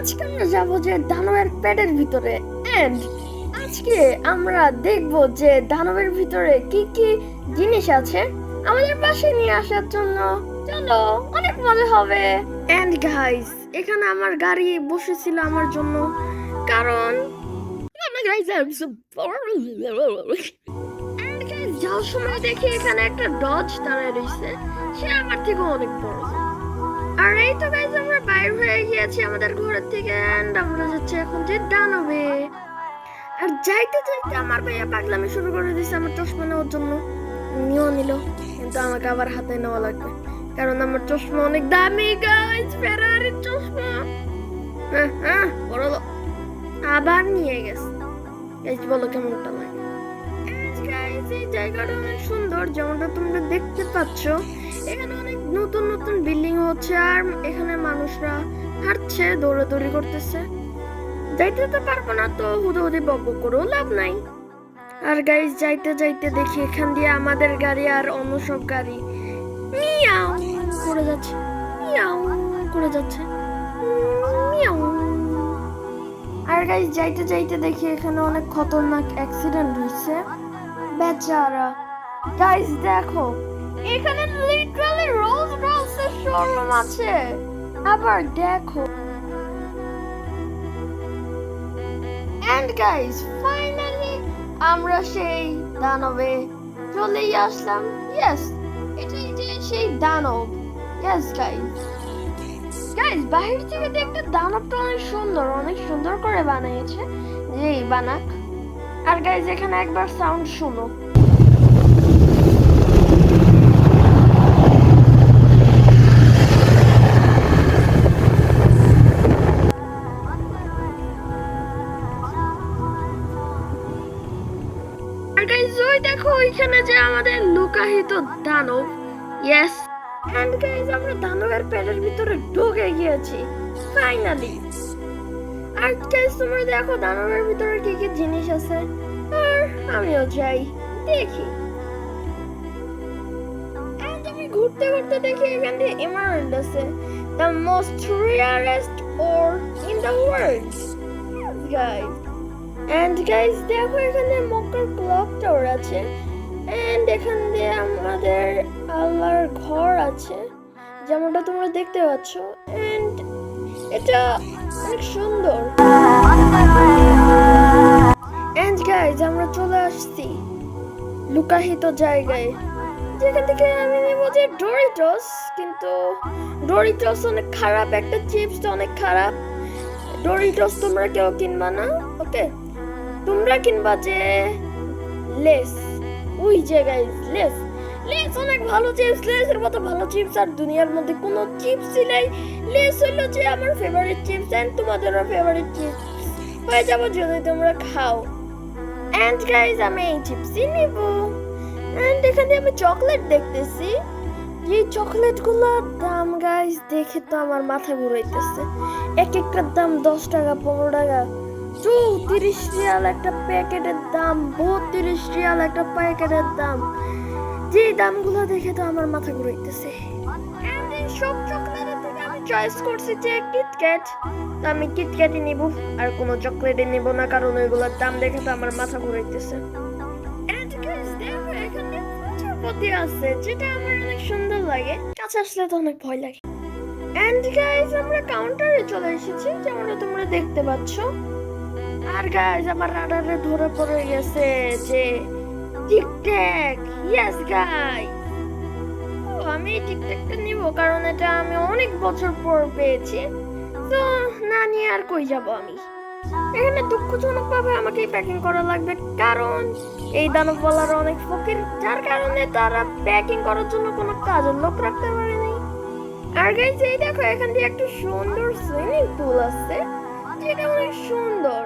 আজকে আমরা যাবো যে দানবের পেটের ভিতরে এন্ড আজকে আমরা দেখবো যে দানবের ভিতরে কি কি জিনিস আছে আমাদের পাশে নিয়ে আসার জন্য। চলো, অনেক মজা হবে। এন্ড গাইস, এখানে আমার গাড়ি বসেছিল আমার জন্য, কারণ যাওয়ার সময় দেখি এখানে একটা ডজ দাঁড়ায় রয়েছে, সে আমার থেকে অনেক বড়। আর এই তো গাইস, আমরা বাইর হয়ে গিয়েছি আমাদের ঘরের থেকে এন্ড আমরা যাচ্ছি এখন যে দানবে। আর যাইতে যাইতে আমার ভাইয়া পাগলামি শুরু করে দিয়েছে আমার চশমা নেওয়ার জন্য। নিয়েও নিল, কিন্তু আমাকে আবার হাতে নেওয়া লাগবে, কারণ আমার চশমা অনেক দামি গাইস, ফেরারির চশমা। বড় আবার নিয়ে গেছে। গাইস বলো কেমনটা লাগে? গাইস এই জায়গাটা অনেক সুন্দর, যেমনটা তোমরা দেখতে পাচ্ছ। এখানে অনেক নতুন নতুন বিল্ডিং হচ্ছে, আর এখানে মানুষরা হাঁটছে, দৌড়াদৌড়ি করতেছে। যাইতে তো পারবো না, তো হুদে বক করেও লাভ নাই। আর গাইস যাইতে যাইতে দেখি এখান দিয়ে আমাদের গাড়ি আর অন্য সব গাড়ি মিয়াও করে যাচ্ছে, মিয়াও করে যাচ্ছে, মিয়াও। আর গাইস যাইতে যাইতে দেখি এখানে অনেক খতরনাক অ্যাক্সিডেন্ট হয়েছে, বেচারা। গাইস দেখো, এখানে লিটারালি রোলস রয়েসের শোরুম আছে। আবার দেখো, এন্ড গাইস ফাইনালি আমরা সেই দানবে চলেই আসলাম। ইয়েস, এটাই যে সেই দানব। ইয়েস গাইস, বাহির থেকে দেখতে দানবটা অনেক সুন্দর করে বানিয়েছে, যেই বানাক। আর গাইস এখানে একবার সাউন্ড শুনো। আর গাইস ওই দেখো, ওইখানে যে আমাদের লুকাহিত দানব। ইয়েস, এন্ড গাইস আমরা দানবের পেটের ভিতরে ঢুকে গিয়েছি ফাইনালি। আর গাইস তোমরা দেখো দানবের ভিতরে কি কি জিনিস আছে, আর আমিও যাই দেখি। এন্ড আমি ঘুরতে ঘুরতে দেখি এখান দিয়ে এমারাল্ড আছে, the most rarest ore in the world. Guys, and guys দেখো এখানে মক্কার ক্লক টাওয়ার আছে, এন্ড এখান দিয়ে আমাদের আল্লাহর ঘর আছে, যেমনটা তোমরা দেখতে পাচ্ছ। এন্ড এটা অনেক সুন্দর। এন্ড গাইস আমরা চলে আসছি লুকাহিত জায়গায়, যেখান থেকে আমি নেব যে ডোরিটোস। কিন্তু ডোরিটোস অনেক খারাপ, একটা চিপস অনেক খারাপ। ডোরিটোস তোমরা কেউ কিনবা না, ওকে? তোমরা কিনবা যে লেস। ওই যে গাইস লেস অনেক ভালো চিপস। লেসের মতো ভালো চিপস আর দুনিয়ার মধ্যে কোনো চিপসই নাই। লেস হলো যে আমার ফেভারিট চিপস, এন্ড তোমাদেরও ফেভারিট চিপস হয়ে যাবো যদি তোমরা খাও। এন্ড গাইস আমি এই চিপসই নিব। এন্ড এখানে আমি চকলেট দেখতেছি, এই চকলেটগুলোর দাম গাইস দেখে তো আমার মাথা ঘুরাইতেছে। এক একটার দাম 10 টাকা, 15 টাকা, 34 রিয়াল একটা প্যাকেটের দাম, 32 রিয়াল একটা প্যাকেটের দাম। যে দামগুলো দেখে তো আমার মাথা ঘুরাইতেছে। এন্ড এই সব চকলেটের থেকে আমি চয়েস করছি যে কিটক্যাট। তো আমি কিটক্যাটই নিব, আর কোনো চকলেটই নিব না, কারণ ওইগুলোর দাম দেখে তো আমার মাথা ঘুরাইতেছে। এন্ড গাইস দেখো এখানে প্রজাপতি আছে, যেটা আমার অনেক সুন্দর লাগে, কাছে আসলে তো অনেক ভয় লাগে। এন্ড গাইস আমরা কাউন্টারে চলে এসেছি, যেমনটা তোমরা দেখতে পাচ্ছ। আর গাইস আমার রাডারে ধরে পড়ে গেছে যে টিকটক। ইয়েস গাইস, আমি টিকটকটা নিব, কারণ এটা আমি অনেক বছর পর পেয়েছি। তো না নিয়ে আর কই যাব আমি। এখানে দুঃখজনক ভাবে আমাকে প্যাকিং করা লাগবে, কারণ এই দানবওয়ালারা অনেক ফকির, যার কারণে তারা প্যাকিং করার জন্য কোনো কাজের লোক রাখতে পারে নাই। আর গাইস এই দেখো এখান দিয়ে একটা সুন্দর সুইমিং পুল আছে, যেটা অনেক সুন্দর।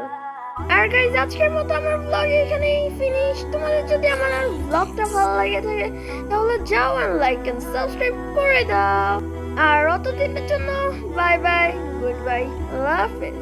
আর গাইস আজকের মতো আমার ব্লগ এখানেই ফিনিশ। তোমাদের যদি আমার ব্লগটা ভালো লাগে থাকে তাহলে যাও আর লাইক এন্ড সাবস্ক্রাইব করে দাও। আর অতদিনের জন্য বাই বাই, গুড বাই, আল্লাহ হাফেজ।